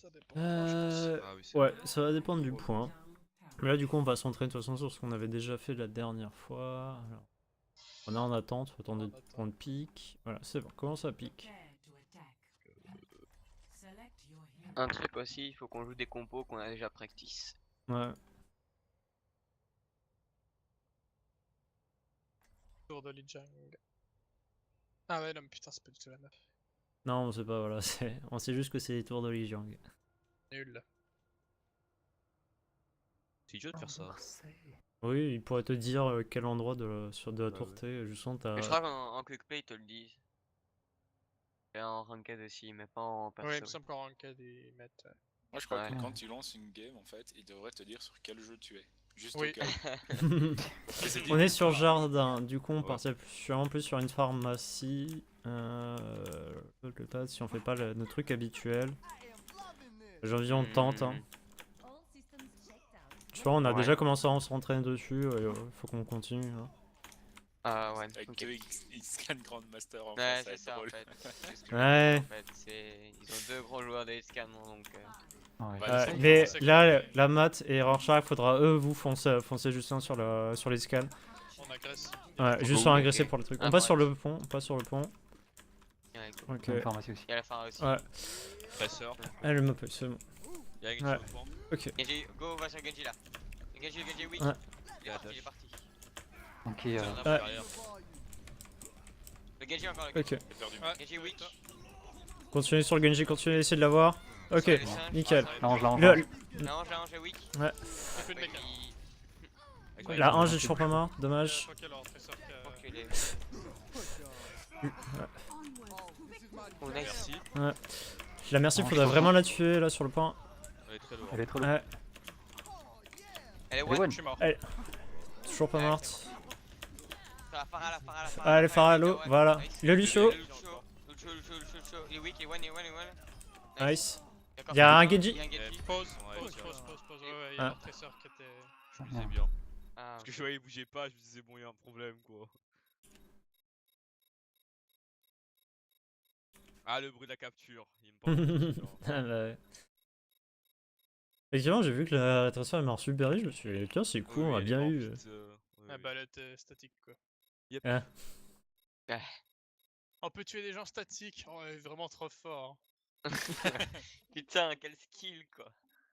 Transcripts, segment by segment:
Ça dépend de moi, je pense. Ah oui, c'est Ouais, vrai. ça va dépendre du point. Mais là, du coup, on va s'entraîner de toute façon sur ce qu'on avait déjà fait la dernière fois. Alors, on est en attente, faut attendre En de attente. prendre pique. Voilà, c'est bon, comment ça pique? Un truc aussi, il faut qu'on joue des compos qu'on a déjà practice. Ouais. Tour de Li Jang. Ah ouais, non, mais putain, c'est pas du tout la meuf. Non, on sait pas, voilà, on sait juste que c'est les tours de Li Jiang. Nul. C'est idiot de faire ça. Oui, il pourrait te dire quel endroit de la Bah tour ouais. t'es, justement, Mais je t'as... crois qu'en quick play ils te le disent. Et en ranked aussi, mais pas en perso. Ouais, il me semble qu'en ranked, ils mettent. Moi je crois Ouais. que quand tu lances une game en fait, il devrait te dire sur quel jeu tu es. Juste Oui. au cas où. On est sur jardin, du coup on Ouais. partirait en plus sur une pharmacie. Si on fait pas nos trucs habituels. J'ai envie on tente. Hein. Tu vois, on a Ouais. déjà commencé à s'entraîner dessus, faut qu'on continue. Hein. Ah ouais, Avec ok. deux X-Scan Grandmaster en Ouais, fait, c'est ça en drôle. fait. C'est ce que je Ouais. veux dire, en fait. Ils ont deux gros joueurs de scan donc. Ouais. Bah, Ouais, Mais c'est là, que- la mat et Rorschach, faudra eux vous foncer Justin sur les scans. On agresse. Ouais, Faut juste pas en oublier. agresser pour le truc. Ah, On passe ouais. sur le pont, on passe sur le pont. Ouais, cool. Ok. Une pharmacie aussi. Il y a la fin aussi. Ouais, Presseur. elle m'appelle, c'est bon. Il y a Ouais. quelque chose Ok. Genji, go, va sur Genji là. Genji, oui. Ouais. Il est parti, il est parti. Ok, Ouais. Le Genji encore, le Genji. Ok. J'ai perdu. Ouais. Genji weak. Continuez sur le Genji, continuez à essayer de l'avoir. Ok, Sur les singes, nickel. sur les- L'ange, l'ange. Le- La hanche est weak. Il fait de Ouais, méca. il- La ange est toujours pas mort, dommage. Ok, alors, Tressor qui a. Enculé. Oh nice. Merci. La merci, Ange, faudrait je vraiment la tuer là sur le point. Elle est très lourde. Elle est trop lourde. Ouais, Elle est Elle est one. one. Je suis mort. toujours pas Ouais, morte. c'est bon. Sur la Pharah, la Pharah, la Pharah. Allez, la Pharah, Pharah, l'eau, one. voilà. Nice. Le Lucio. Lucio. Il est weak, il est one. Nice. D'accord, Y a un c'est bon. Genji. Il y a un Genji. Pause, Ouais, pause, tiens. pause. Ouais, ouais, il y a Ah. leur Tressor qui était. Je me disais bien. Ah, Parce que je voyais il bougeait pas, je me disais bon, il y a un problème quoi. Ah, le bruit de la capture. Il me parle de la capture. Ah bah ouais. Effectivement, j'ai vu que la transfert elle marche super vite, je me suis dit, tiens, c'est cool, Oui, on a elle est bien morte, eu. petite, oui, Ah oui. bah, elle était statique quoi. Yep. Ah. On peut tuer des gens statiques. On est vraiment trop fort. Putain, quel skill quoi.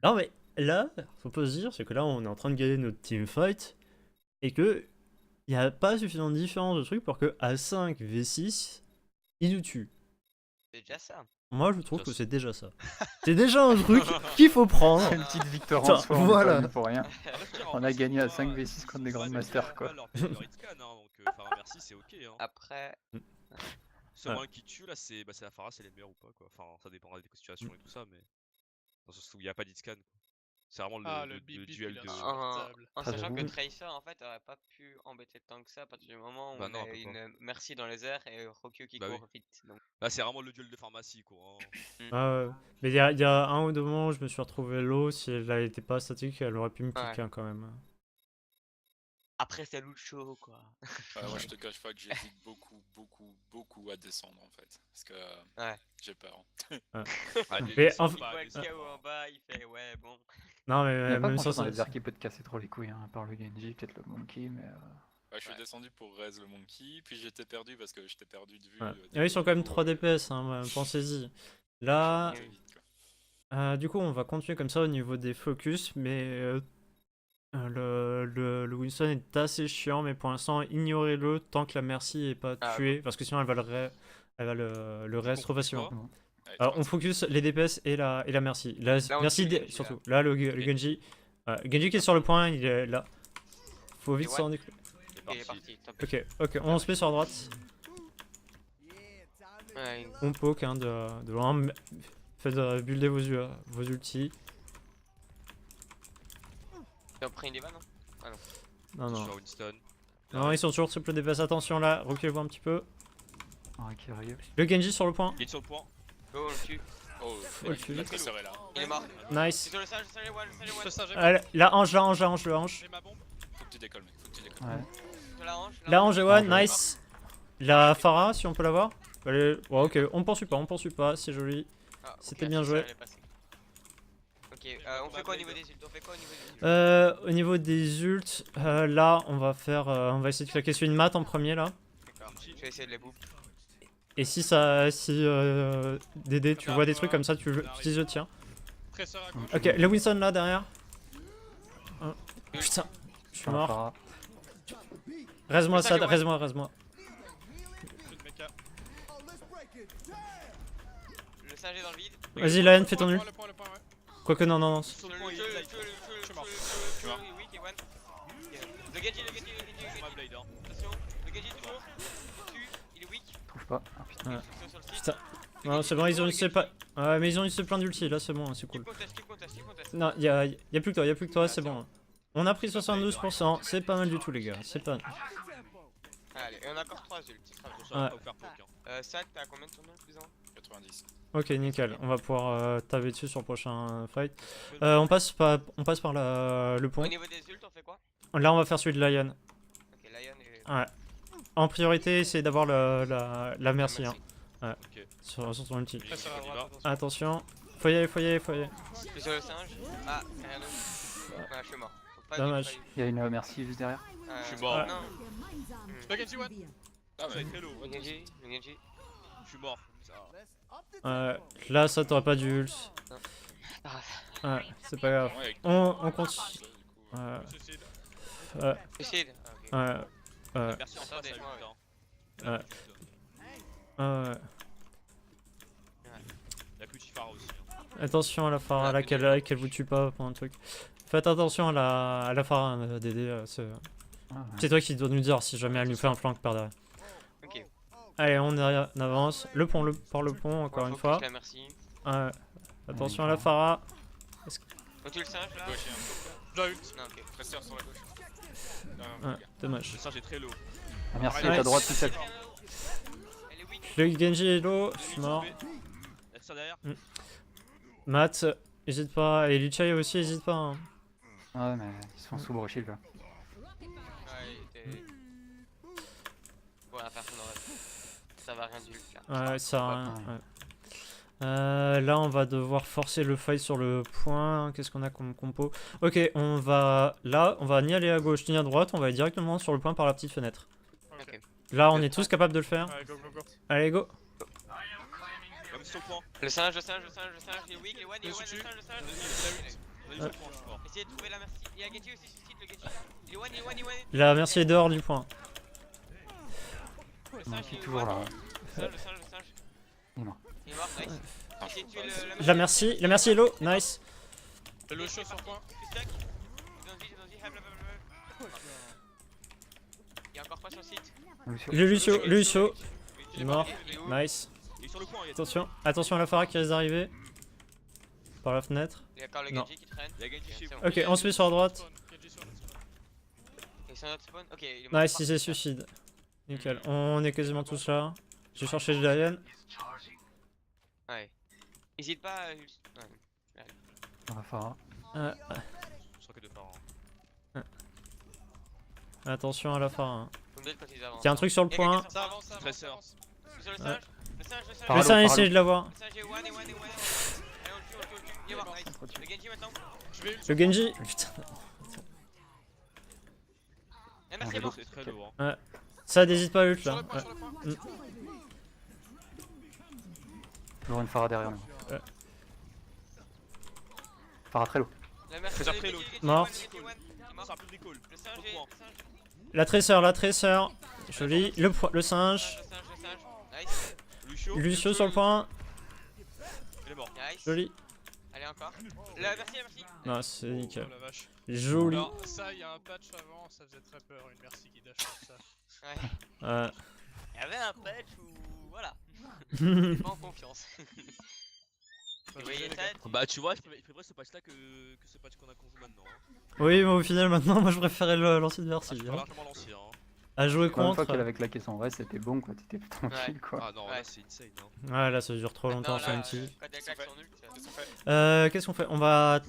Non mais là, faut pas se dire, c'est que là on est en train de gagner notre teamfight et que il y a pas suffisamment de différence de trucs pour que à 5 v6, il nous tue. C'est déjà ça. Moi je trouve Ça, que c'est- c'est déjà ça. C'est déjà un truc qu'il faut prendre. C'est une petite victoire Attends, en soi, on est voilà. pas venu pour rien. On a gagné à 5v6 contre des Grandmasters, quoi. Leur hitscan, hein, donc Pharah merci, c'est ok. Hein. Après, Seul moyen qui tue là, c'est la Pharah, c'est les meilleurs ou pas quoi. Enfin, ça dépendra des situations et tout ça, mais. Dans ce sens où il n'y a pas d'hitscan. C'est vraiment Ah, le le bip bip, duel il est de. insupportable. en Ah, sachant que j'avoue. Tracer en fait aurait pas pu embêter tant que ça à partir du moment où Bah on non, a elle peut une merci dans les airs et Rokyo qui Bah oui. court vite. Donc, Là, c'est vraiment le duel de pharmacie quoi. Hein. Ah ouais. Mais il y a un ou deux moments où je me suis retrouvé low, si elle était pas statique, elle aurait pu me piquer hein, quand même. après c'est Lucio quoi. Moi je te cache pas que j'hésite beaucoup à descendre en fait. Parce que Ouais. j'ai peur. Allez, Mais laissez en pas, Il voit le laissez KO pas. en bas, il fait ouais bon. Non mais Il n'y a pas même grand chose sans dans ça. les airs qui peut te casser trop les couilles, hein, à part le Genji, peut-être le Monkey, mais. Je suis descendu pour raise le Monkey, puis j'étais perdu parce que j'étais perdu de vue. Ouais. du Et ils sont quand même coup, 3 DPS, hein, pensez-y. Là, très vite, quoi. du coup, on va continuer comme ça au niveau des focus, mais le Winston est assez chiant, mais pour l'instant, ignorez-le tant que la Merci est pas Ah, tuée, parce que sinon elle va le reste trop facilement. Quoi Allez, Alors, c'est on parti. focus les DPS et la Merci. La on Merci, tue le Genji, surtout. Là, le Genji. Genji qui est sur le point, il est là. Faut vite Et s'en what occuper. Il est parti. Top. Ok, on se met sur droite. Ouais, On poke hein, de loin. Faites builder vos ultis. ils ont pris une diva non? Non, non. Sur Winston. Non, ils sont toujours triple DPS. Attention là, reculez-vous un petit peu. Ah, qui arrive. Le Genji sur le point. Il est sur le point. Go on le tue. Oh, le tuer. la tresseur est là. Il est mort. Nice. C'est sur le singe, c'est le one, c'est le one. Ce singe est Allez, la hanche. J'ai ma bombe. Faut que tu décolles, mec. Faut que tu décolles. Ouais. Sur la hanche. La hanche est one, Ah, nice. La Pharah, si on peut l'avoir. Allez, ouais, ok, on poursuit pas, c'est joli. Ah, ok, C'était bien joué. elle est passée. Ok, on fait quoi au niveau des ults? On fait quoi au niveau des ults? Au niveau des ults, là on va faire, on va essayer de claquer sur une mat en premier là. D'accord, je vais essayer de les boop. Et si Dédé, tu vois des trucs comme ça, tu utilises le tien. Tresseur à gauche. Ok, le Winston là derrière. Putain, je suis mort. Pharah. Reste-moi Ça, Sad, ouais. reste-moi. Plus de mecha. Le singe est dans le vide. Vas-y Lion, fais ton Le ult. point, le point, ouais. Quoique non. Sur Le le point, il est le live. Je suis mort. le weak et one. Le Genji. Ma blade, hein. Attention, le Genji toujours. Dessus, il est weak. Je trouve pas. Ah, putain. Ouais. Sur le site. Putain. Non, c'est bon, ils ont eu pas. Ouais, mais ils ont eu plein d'ulti là, c'est bon, c'est cool. Keep contest. Non, y a plus que toi, c'est bon. On a pris 72%, c'est pas mal du tout les gars, c'est pas. Allez, et on a encore 3 ults. Attention à Ouais. pas vous faire poke, hein. Sad, t'as combien de tournois plus ou moins? 90. Ok, nickel, on va pouvoir taper dessus sur le prochain fight. On passe par le Au pont. niveau des ults, on fait quoi? Là, on va faire celui de Lion. Ok, Lion et... Ouais. En priorité, c'est d'avoir la merci hein, Ok. sur son ulti. Tresseur à On y droite, va. attention. Attention, faut y aller. Je suis sur le singe. Ah, rien d'autre. Ouais, je suis mort. Faut pas Dommage. vite, Il y a une merci juste derrière. pas vite. Je suis mort. Non, Le Genji one. Ah Ça va ouais. être très low. le Genji. Je suis mort. Là, ça t'auras pas d'ult. Ah. Ouais, c'est pas grave. Ouais, avec- On continue. ça, du coup, Ouais, Suicide. Suicide. Ah, ok. ouais. Merci en face, Attendez, ça ouais. putain. Ouais. Ouais. Y'a plus de Chifara aussi. hein. Attention à la Pharah là, qu'elle vous tue pas pour un truc. Faites attention à la Pharah, Dédé. Ah, ouais. C'est toi qui dois nous dire si jamais elle nous fait un flank par derrière. Ok. Allez, on avance. Le pont, encore Ouais, une faut fois. que je la merci. Ouais. Attention à la Pharah. On tue le singe là? Gauche, il y a un J'ai ult. Non, ok. Tresseur sur la gauche. Ouais, dommage. Le singe est très low. Ah, merci, Ouais. à ta droite tout seul. Elle est weak. Le Genji est low, je suis mort. Y'a ça derrière. Matt, hésite pas. Et Lichai aussi, hésite pas. Hein. Ouais, mais ils sont sous shield là. Ouais, il était... Voilà, personne n'aurait... Ça va rien du ult là. Ouais, ça sert à rien. Ouais. Ouais. Là, on va devoir forcer le fight sur le point. Qu'est-ce qu'on a comme compo? Ok, on va ni aller à gauche ni à droite. On va aller directement sur le point par la petite fenêtre. Ok. Là, on est tous capables de le faire. Ouais, go. Allez, go. Même sur le point. Le singe, il est weak, il est one, Le singe. Vas-y, sur le point, je suis mort. Essayez de trouver la merci. Il y a Genji aussi suicide, le Genji. Il est one. La merci est dehors du point. Le Non, singe, je suis il est toujours one. là. Le singe. Il est mort. Il est mort, nice. Essayez de tuer La merci est low. Nice. Le Lucio sur point. Stack. Il y a encore pas sur le site. Le Lucio. Il est mort. Il est où? Nice. Il est sur le point, il y a Attention à la Pharah qui risque d'arriver. Par la fenêtre. Il y a encore le Non. Genji qui traîne. Il y a Genji chez C'est vous. bon. Ok, on se met sur la droite. Genji sur notre spawn. Et c'est un autre spawn. Ok, il est mort. Nice, il s'est suicide. Nickel. On est quasiment tous là. J'ai cherché le Lion. Ouais. Hésite pas à... Ouais. On va Pharah. Je crois que deux parents. Attention à la Pharah. Hein. Faut me dire quand ils avancent. Il y a un truc sur le Il y a point. quelqu'un Ça avance, ça Tresseur. avance. sur le Ouais. singe. Le singe. Je Pharah, vais essayer Pharah. de l'avoir. Le singe est one. Allez, on le tue. Il est mort, nice. Le Genji maintenant. Je vais ult. Le Genji. Putain. La merci est mort. C'est très lourd. Hein. Ça n'hésite pas à ult Sur là. le point, sur le point. Toujours une Pharah derrière nous. Ouais. Pharah très low. La merci. Tresseur le très Genji, low. le Genji, Mort. le Genji, one. Il est mort. C'est un peu de recall. Le singe Au est... point. La tresseur. Joli. Le singe. Le singe. Nice. Lucio sur le point. Il est mort. Nice. Joli. Allez, encore. La merci. Non, c'est Oh nickel. la vache. Joli. Alors, ça, il y a un patch avant, ça faisait très peur. Une merci qui dash comme ça. Ouais. Ouais. Il y avait un patch où... Voilà. J'étais pas en confiance. Vous voyez ça? Bah, tu vois, je préfère ce patch là que ce patch qu'on a qu'on joue maintenant. Hein. Oui, mais au final, maintenant, moi je préférais l'ancienne Ah, version. je préfère largement l'ancien. Hein. À jouer Encore une fois contre. qu'elle avait claqué son vrai, c'était bon quoi, t'étais tranquille quoi. Ah non, Ouais. là c'est insane. Hein. Ouais, là ça dure trop longtemps, Non, ça là, ulti. quand elle claque son ult, Qu'est-ce qu'on fait Qu'est-ce qu'on fait? On va.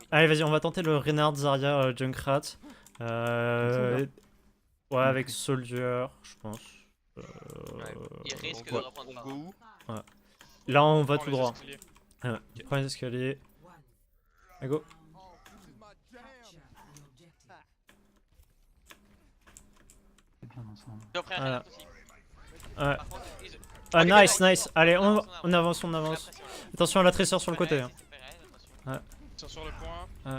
Allez, vas-y, on va tenter le Reinhardt Zarya Junkrat. Ouais, avec Soldier, je pense. il risque de Ouais. reprendre On ça. go où? Là, on va Prends tout les droit. escaliers. Prends les escaliers. Allez, go. C'est bien ensemble. Ils ont pris un Voilà. Reinhardt aussi. Ouais. Par contre, ils... Ah, les gars, nice, nice. Allez, on avance, on avance. J'ai l'impression, là. Attention à la tresseur sur le côté. Perez, hein. c'est Perez, attention. Tiens sur le point. Ils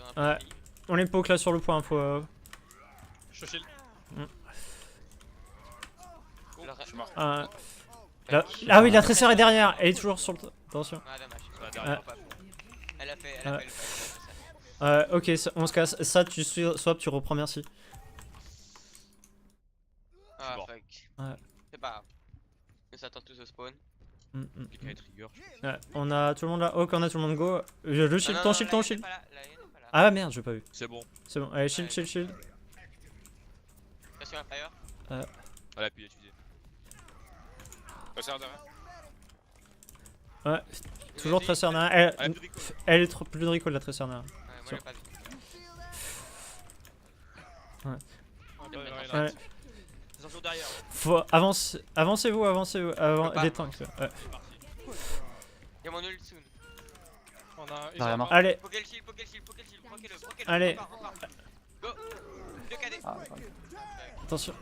ont un peu Ouais. pris. On les poke là sur le point, faut... Je shield. Leur- Je suis mort. Là... Ah oui, la tresseur est derrière. Elle est toujours sur le... Attention. Ah, dommage. Ah, derrière. Elle a fait Ouais. le fight. Ok, on se casse. Ça, tu swap, tu reprends, merci. Ah, mort. fuck. Ouais. C'est pas grave. On s'attend tous au spawn. Quelqu'un est trigger. Ouais, on a tout le monde là. Ok, on a tout le monde go. Le shield, Ah, ton non, shield, la ton haine shield. est pas là, la haine est pas là. Ah merde, j'ai pas vu. C'est bon. C'est bon. Allez, shield, Ouais. shield, shield. Attention à fire. Elle a pu l'utiliser. Passeur derrière. Ouais, Vous toujours avez tresseur dit- derrière. Elle a plus de recall. Elle est trop plus de recall la tresseur derrière. Ouais, moi j'ai pas vu. Ah, Il y a bah, plein de ouais, Ouais. C'est toujours derrière. Faut avancez-vous, avancez-vous. Avant Je peux pas, des moi. tanks. Ouais. C'est parti. Il y a mon ult soon. On a. Derrière moi. Allez, Poké le shield, poké le shield, poké le shield, poké-le, poké-le. Allez. Repars. Go. 2 KD. Ah, ouais. attention.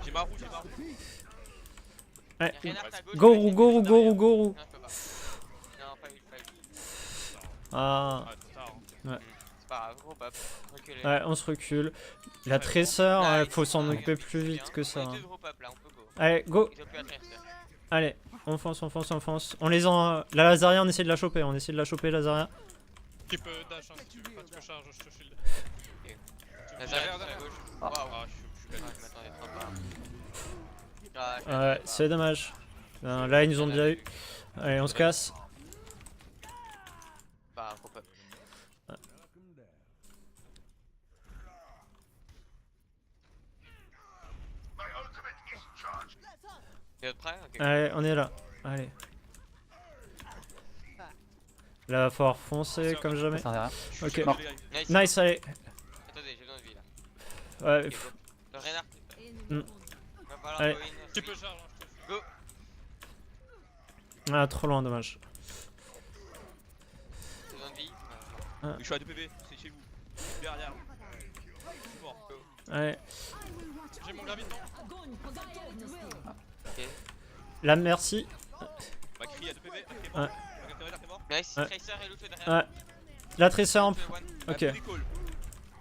J'ai ma roue, j'ai ma roue. Ouais. Reinhardt à gauche. Gourou, gourou, gourou, gourou. Non, je peux pas. Non, pas ult, pas ult. Ah, Ah, trop tard. Hein. C'est pas grave, gros pop. Reculez. ouais, on se recule. La tresseur, Là, faut s'en ils- occuper ils- plus ils- vite que ça. On est hein. deux gros pop là, on peut go. Allez, go. Ils ont plus à traverser. Allez, on fonce, on fonce, on fonce. On les en. La Lazaria, on essaie de la choper. On essaie de la choper, Lazaria. Tu peux dash hein, si tu veux pas que je charge, je te shield. La Derrière, Zarya à gauche. Ah. Waouh. Ah, je suis Ah, bête. je m'attendais trop pas. Ah, je Ouais, m'attendais c'est pas. dommage. Là, ils nous ont Elle a déjà eu. vu. Allez, on se casse. Pas grave, gros pop. T'es autre prêt? Ok. Allez, on est là. Allez. Là, va falloir foncer comme jamais. Passeur derrière. Ok. Mort. Nice. Nice, allez. Attendez, j'ai besoin de vie là. Ouais, Ok, go. Le Reinhardt. Hmm. Va falloir Allez. go in. Tu peux charge, hein, je te shield. Go. ah, trop loin, dommage. J'ai besoin de vie. Je suis à 2 PV, c'est chez vous. Derrière. Je suis mort. Allez. J'ai mon graviton. Ok. Là, merci. Macri à 2 PV. Ok, Ouais. mort. T'es mort. Nice. Ouais. Tracer et l'autre derrière. Ouais. La tresseur en. L'autre, one. Elle a Ok. plus de recall.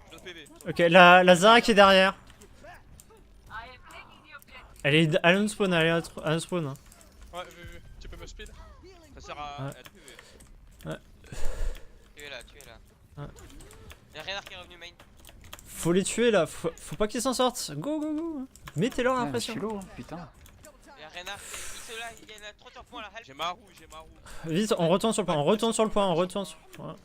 Je donne PV. Ok, la Zara qui est derrière. Elle est à spawn, elle est à spawn. Hein. Ouais, vu. Tu peux me speed. Ça sert à Ouais. 2 PV. Tu es là, tu es là. Ouais. Y'a Reinhardt qui est revenu main. Faut les tuer là, faut pas qu'ils s'en sortent. Go, go, go. Mettez-leur la Ouais, pression. je suis lourd, putain. Y'a Reinhardt, il se là, il y en a 30 sur point là, help. J'ai ma roue, j'ai ma roue. Vite, on retourne sur le point, on retourne sur le point, on retourne sur le point.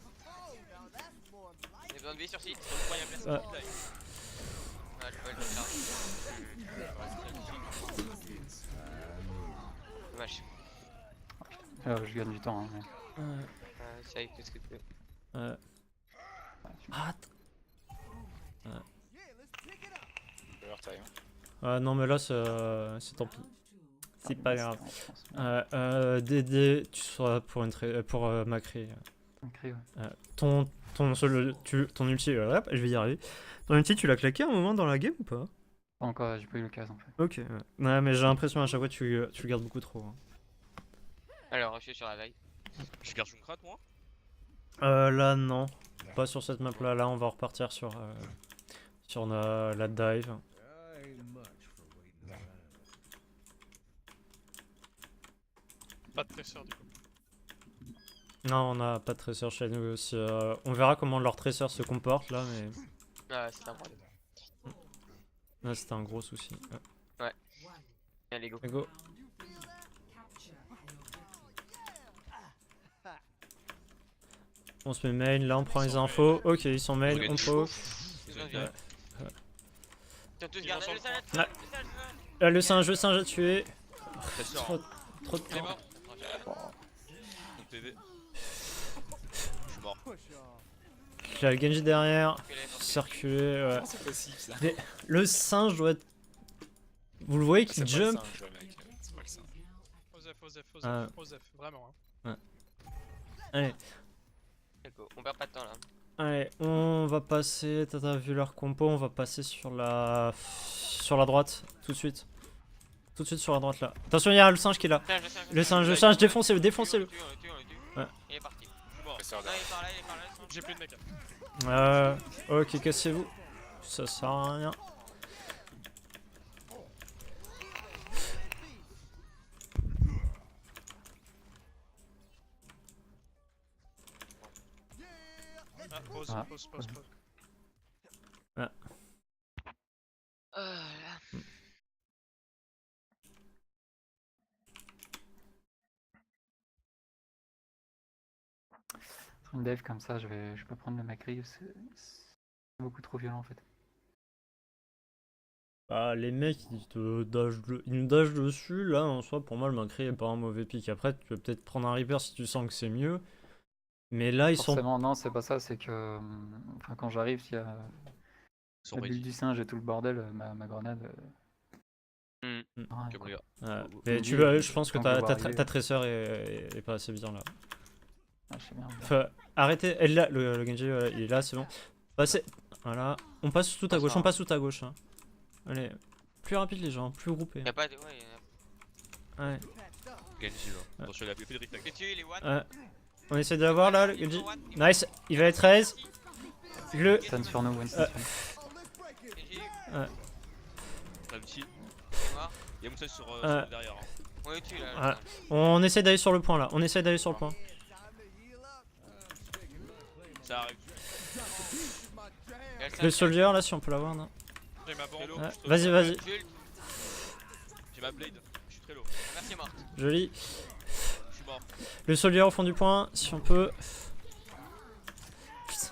J'ai besoin de vie sur site. Sur le point, y'a personne Ouais. qui dive. Ah, je peux le faire. Dommage. Je gagne du temps. Hein, mais... Ça y est, qu'est-ce que tu veux? Ah, Je vais leur taille. Hein. non, mais là, c'est tant pis. C'est pas grave. Je pense. Dédé, tu seras pour, pour Macri. Un cri, ouais. Ton ulti, hop, je vais y arriver. Ton ulti, tu l'as claqué un moment dans la game ou pas? Pas encore, j'ai pas eu l'occasion en fait. Ok, ouais, mais j'ai l'impression à chaque fois tu le gardes beaucoup trop. Hein. Alors, je suis sur la veille. Je garde Junkrat, moi. Là, non. Pas sur cette map là. Là, on va repartir sur la dive. Pas de tresseur du coup. Non, on a pas de tresseur chez nous aussi. On verra comment leur tresseur se comporte là, mais Ah, c'est un problème. là, c'était un gros souci. Allez, go. Allez, go. On se met main, là on prend les infos. Ok, ils sont main, on poke. J'ai besoin de vie. Ouais. Ils ont tous Ils gardé vont le sur salade. Ouais. Le singe a tué. Tresseur. Trop, trop de Il est temps. mort. Donc PV. Je suis mort. J'ai le Genji derrière. Ok, Circuler, ouais. Comment c'est possible ça? Le singe doit être... Vous le voyez C'est qu'il pas le jump. singe, le mec. C'est pas le singe. Osef, Ah. Osef, vraiment. Hein. Allez. go. On perd pas de temps là. Allez, on va passer, t'as vu leur compo, on va passer sur la droite, tout de suite. Tout de suite sur la droite là. Attention, il y a le singe qui est là. Le singe, défoncez-le, défoncez-le. On le tue. Ouais. Il est parti. Je suis mort. Ça sert Non, il est par là, il est par là. J'ai plus de mecs. Ok, cassez-vous. Ça sert à rien. Ah, pause, Ah. pause. Là. Sur une dive comme ça, je peux prendre le Macri, c'est beaucoup trop violent en fait. Bah, les mecs, ils nous dashent dessus. Là, en soi, pour moi, le Macri est pas un mauvais pick. Après, tu peux peut-être prendre un Reaper si tu sens que c'est mieux. Mais là, ils sont. Forcément, non, c'est pas ça, c'est que enfin, quand j'arrive, s'il y a Ils sont la bulle ready. du singe et tout le bordel, ma grenade. Hmm. rien, Ok, quoi. mon gars. Mais Oui, tu veux, je pense que quand on va ta arriver. Tracer est pas assez bien là. Ah, je sais bien. Enfin, arrêtez, elle est là, le Genji, il est là, c'est bon. Passez, voilà. On passe tout à gauche, on passe tout à gauche. Hein. Allez, plus rapide les gens, plus groupés. Y'a pas de. Ouais, Ouais. Genji là. Attention, il a plus de reflex. que tu il est one. Ouais. On essaie de l'avoir là, le Il est Genji. one. Nice, il va être 13. Le. Stun sur nous, one stun sur nous. Genji, T'as l'ulti. il est mort. Il y a Moussa sur derrière. Hein. On le tue là. Ouais. On essaie d'aller sur le point là, on essaie d'aller sur le point. Ça arrive. Le soldier là, si on peut l'avoir, non? J'ai ma bombe. Très low. Ouais, je te- vas-y, vas-y, J'ai ma blade. Je suis très low. Merci morte. joli. Je suis mort. Le soldier au fond du point, si on peut. Putain.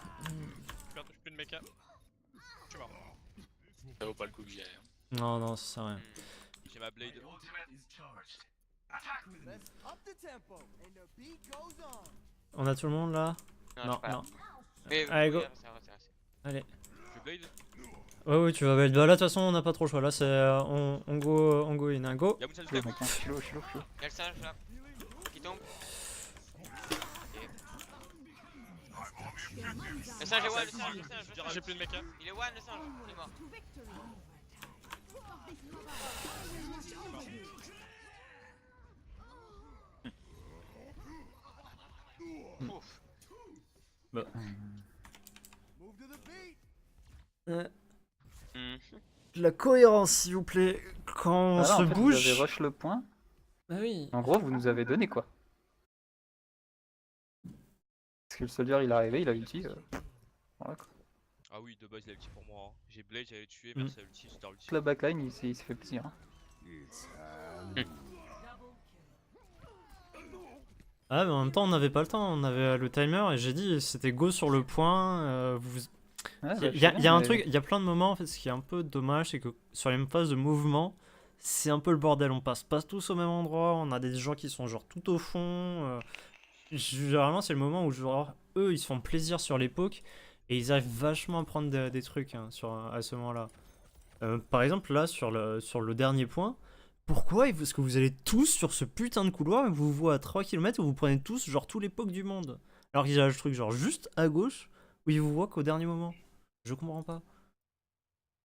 J'ai plus de mecs. Je suis mort. Ça vaut pas le coup que j'y aille. Hein. Non, non, ça sert à rien. J'ai ma blade. On a tout le monde là? Non, Non. Mais, Allez, go. c'est vrai. Allez. Je blade. Ouais, tu vas belle. Bah là, de toute façon, on n'a pas trop le choix. Là, c'est. On go in, hein, go. Y'a Moussa Je suis sur low, mec, hein, je suis low. Y'a le singe là. Qui tombe. Le singe est one, le singe. J'ai plus de mecs. Il est one, le singe. Il est mort. Ouf. Hmm. La cohérence, s'il vous plaît. Quand on Ah là, se en fait, bouge. Vous avez rush le point. Bah oui. En gros, vous nous avez donné quoi. Parce que le soldier il est arrivé, il a ulti. Voilà quoi. Ah oui, de base il a ulti pour moi. Hein. J'ai blade, j'allais tuer, Mm. merci à l'ulti, c'était l'ulti. Toute la backline, il s'est fait plaisir. Hein. Ah, mais en même temps, on n'avait pas le temps. On avait le timer et j'ai dit c'était go sur le point. Ouais, Il y a un truc, il y a plein de moments en fait. Ce qui est un peu dommage, c'est que sur les mêmes phases de mouvement, c'est un peu le bordel. On passe pas tous au même endroit. On a des gens qui sont genre tout au fond. Généralement, c'est le moment où genre eux ils se font plaisir sur les pokes et ils arrivent vachement à prendre des trucs hein, à ce moment-là. Par exemple, là sur le dernier point, pourquoi est-ce que vous allez tous sur ce putain de couloir et vous vous voyez à 3 km et vous prenez tous genre tous les pokes du monde alors qu'il y a le truc genre juste à gauche où ils vous voient qu'au dernier moment. Je comprends pas.